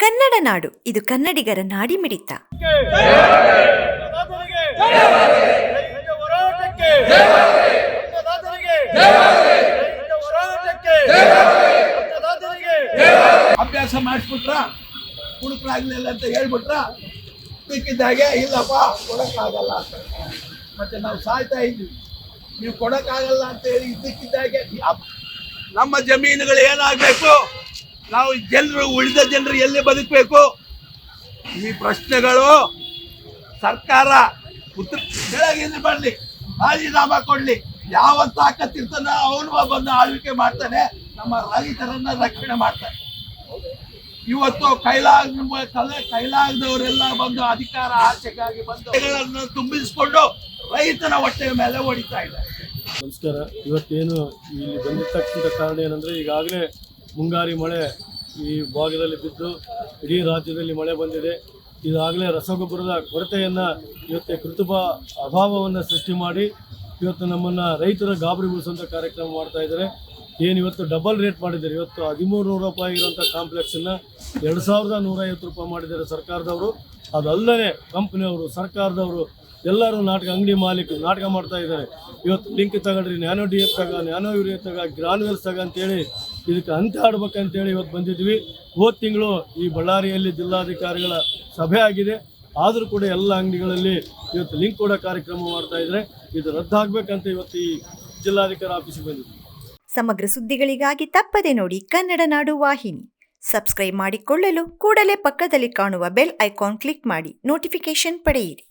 ಕನ್ನಡ ನಾಡು, ಇದು ಕನ್ನಡಿಗರ ನಾಡಿಮಿಡಿತ. ಅಭ್ಯಾಸ ಮಾಡಿಸ್ಬಿಟ್ರ ಕುಡುಕರಾಗ್ಲಿಲ್ಲ ಅಂತ ಹೇಳ್ಬಿಟ್ರ ಸಿಕ್ಕಿದ್ದಾಗೆ ಇಲ್ಲಪ್ಪ ಕೊಡಕ್ಕಾಗಲ್ಲ ಅಂತ. ಮತ್ತೆ ನಾವು ಸಾಯ್ತಾ ಇದ್ವಿ, ನೀವು ಕೊಡಕ್ಕಾಗಲ್ಲ ಅಂತ ಹೇಳಿ ಇದ್ದಕ್ಕಿದ್ದಾಗೆ ನಮ್ಮ ಜಮೀನುಗಳು ಏನಾಗಬೇಕು, ನಾವು ಜನರು ಉಳಿದ ಜನರು ಎಲ್ಲಿ ಬದುಕಬೇಕು, ಈ ಪ್ರಶ್ನೆಗಳು ಸರ್ಕಾರ ಉತ್ತರ ಬೆಳಗಿಂದ ಬರಲಿ, ರಾಜೀನಾಮಾ ಕೊಡ್ಲಿ, ಯಾವ ತಾಕತ್ತಿರ್ತಾನೋ ಅವನು ಬಂದು ಆಳ್ವಿಕೆ ಮಾಡ್ತಾನೆ, ನಮ್ಮ ರೈತರನ್ನ ರಕ್ಷಣೆ ಮಾಡ್ತಾನೆ. ಇವತ್ತು ಕೈಲಾಗದವರೆಲ್ಲ ಬಂದು ಅಧಿಕಾರ ಆಚೆಗಾಗಿ ಬಂದು ತುಂಬಿಸಿಕೊಂಡು ರೈತನ ಹೊಟ್ಟೆಯ ಮೇಲೆ ಹೊಡಿತಾ ಇದ್ದಾರೆ. ನಮಸ್ಕಾರ. ಇವತ್ತೇನು ಇಲ್ಲಿ ಬಂದಿರ್ತಕ್ಕಂಥ ಕಾರಣ ಏನಂದರೆ, ಈಗಾಗಲೇ ಮುಂಗಾರಿ ಮಳೆ ಈ ಭಾಗದಲ್ಲಿ ಬಿದ್ದು ಇಡೀ ರಾಜ್ಯದಲ್ಲಿ ಮಳೆ ಬಂದಿದೆ. ಈಗಾಗಲೇ ರಸಗೊಬ್ಬರದ ಕೊರತೆಯನ್ನು ಇವತ್ತು ಕೃತಕ ಅಭಾವವನ್ನು ಸೃಷ್ಟಿ ಮಾಡಿ ಇವತ್ತು ನಮ್ಮನ್ನು ರೈತರ ಗಾಬರಿಗೊಳಿಸುವಂಥ ಕಾರ್ಯಕ್ರಮ ಮಾಡ್ತಾ ಇದ್ದಾರೆ. ಏನು ಇವತ್ತು ಡಬಲ್ ರೇಟ್ ಮಾಡಿದ್ದಾರೆ. ಇವತ್ತು 1300 ರೂಪಾಯಿ ಇರೋಂಥ ಕಾಂಪ್ಲೆಕ್ಸನ್ನು 2150 ರೂಪಾಯಿ ಮಾಡಿದ್ದಾರೆ ಸರ್ಕಾರದವರು. ಅದಲ್ಲದೆ ಕಂಪ್ನಿಯವರು, ಸರ್ಕಾರದವರು ಎಲ್ಲರೂ ಅಂಗಡಿ ಮಾಲೀಕರು ನಾಟಕ ಮಾಡ್ತಾ ಇದ್ದಾರೆ. ಇವತ್ತು ಲಿಂಕ್ ತಗೊಳ್ರಿ, ನ್ಯಾನೋ DF ತಗ, ನ್ಯಾನೋ ಯೂರಿಯಾ ತಗ, ಗ್ರಾನ್ಯುಯಲ್ಸ್ ತಗ ಅಂತೇಳಿ ಇದಕ್ಕೆ ಅಂತ್ಯ ಆಡ್ಬೇಕಂತೇಳಿ ಇವತ್ತು ಬಂದಿದ್ವಿ. ಹೋದ ತಿಂಗಳು ಈ ಬಳ್ಳಾರಿಯಲ್ಲಿ ಜಿಲ್ಲಾಧಿಕಾರಿಗಳ ಸಭೆ ಆಗಿದೆ. ಆದರೂ ಕೂಡ ಎಲ್ಲ ಅಂಗಡಿಗಳಲ್ಲಿ ಇವತ್ತು ಲಿಂಕ್ ಕೊಡೋ ಕಾರ್ಯಕ್ರಮ ಮಾಡ್ತಾ ಇದ್ದಾರೆ. ಇದು ರದ್ದಾಗಬೇಕಂತ ಇವತ್ತು ಈ ಜಿಲ್ಲಾಧಿಕಾರಿ ಆಫೀಸಿಗೆ ಬಂದಿದ್ವಿ. ಸಮಗ್ರ ಸುದ್ದಿಗಳಿಗಾಗಿ ತಪ್ಪದೆ ನೋಡಿ ಕನ್ನಡ ನಾಡು ವಾಹಿನಿ. ಸಬ್ಸ್ಕ್ರೈಬ್ ಮಾಡಿಕೊಳ್ಳಲು ಕೂಡಲೇ ಪಕ್ಕದಲ್ಲಿ ಕಾಣುವ ಬೆಲ್ ಐಕಾನ್ ಕ್ಲಿಕ್ ಮಾಡಿ ನೋಟಿಫಿಕೇಶನ್ ಪಡೆಯಿರಿ.